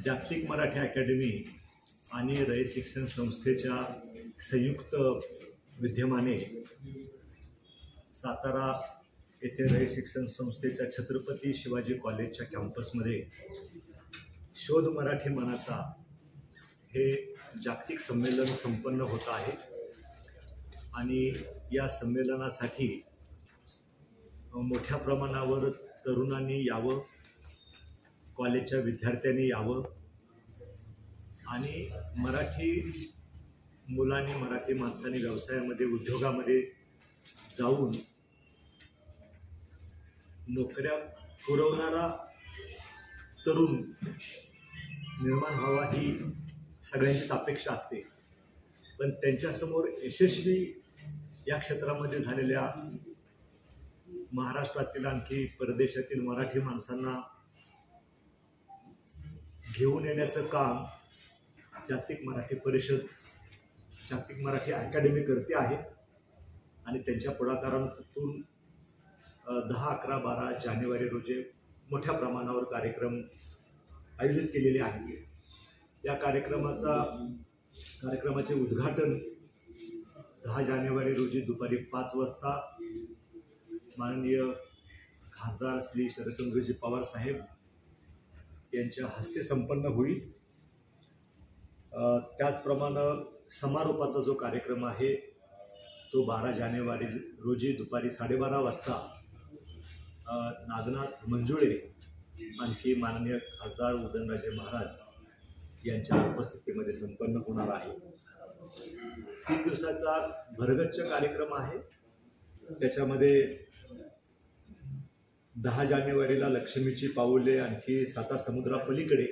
जागतिक मराठी अकॅडमी आणि रयत शिक्षण संस्थेच्या संयुक्त विद्यमाने सातारा येथे रयत शिक्षण संस्थेच्या छत्रपती शिवाजी कॉलेजच्या कॅम्पसमध्ये शोध मराठी मनाचा हे जागतिक संमेलन संपन्न होत आहे आणि या संमेलनासाठी मोठ्या प्रमाणावर तरुणांनी यावं, कॉलेजच्या विद्यार्थ्यांनी यावं आणि मराठी मुलांनी, मराठी माणसांनी व्यवसायामध्ये, उद्योगामध्ये जाऊन नोकऱ्या पुरवणारा तरुण निर्माण व्हावा ही सगळ्यांचीच अपेक्षा असते। पण त्यांच्यासमोर यशस्वी या क्षेत्रामध्ये झालेल्या महाराष्ट्रातील आणखी परदेशातील मराठी माणसांना घेऊन येण्याचं काम जागतिक मराठी परिषद, जागतिक मराठी अकॅडमी करते आहे आणि त्यांच्या पुढाकारातून 10, 11, 12 जानेवारी रोजी मोठ्या प्रमाणावर कार्यक्रम आयोजित केलेले आहेत। या कार्यक्रमाचे उद्घाटन 10 जानेवारी रोजी दुपारी 5 वाजता माननीय खासदार श्री शरदचंद्रजी पवार साहेब यांच्या हस्ते संपन्न होईल। त्याचप्रमाणे समारोपाचा जो कार्यक्रम आहे तो 12 जानेवारी रोजी दुपारी 12:30 वाजता नागनाथ मंजुळे आणखी माननीय खासदार उदयनराजे महाराज यांच्या उपस्थितीमध्ये संपन्न होणार आहे। 3 दिवसाचा भरगच्च कार्यक्रम आहे। त्याच्यामध्ये 10 जानेवारीला लक्ष्मीची पाऊले आणखी 7 समुद्रापलीकडे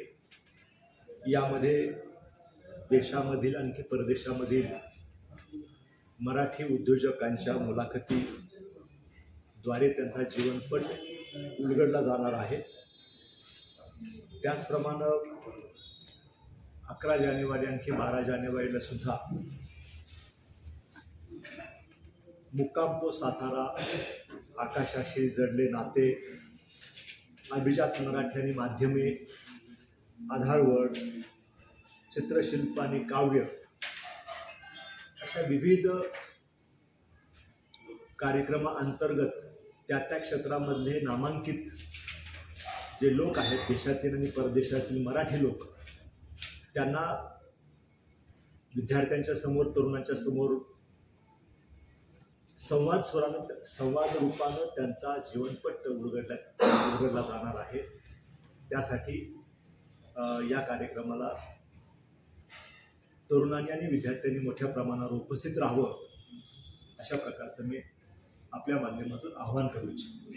यामध्ये देशामधील आणखी परदेशामधील मराठी उद्योजकांच्या मुलाखतीद्वारे त्यांचा जीवनपट उलगडला जाणार आहे। त्याचप्रमाणे 11 जानेवारी आणखी 12 जानेवारीला सुद्धा मुक्काम सातारा, आकाशाशी जडले नाते, अभिजात मराठी आणि माध्यमे, आधारवड, चित्रशिल्प आणि काव्य अशा विविध कार्यक्रमाअंतर्गत त्या क्षेत्रामधले नामांकित जे लोक आहेत, देशातील आणि परदेशातील मराठी लोक, त्यांना विद्यार्थ्यांच्या समोर, तरुणांच्या समोर संवाद रूपानं त्यांचा जीवनपट उलगडला जाणार आहे। त्यासाठी या कार्यक्रमाला तरुणांनी आणि विद्यार्थ्यांनी मोठ्या प्रमाणावर उपस्थित राहावं अशा प्रकारचं मी आपल्या माध्यमातून आवाहन करू इच्छितो।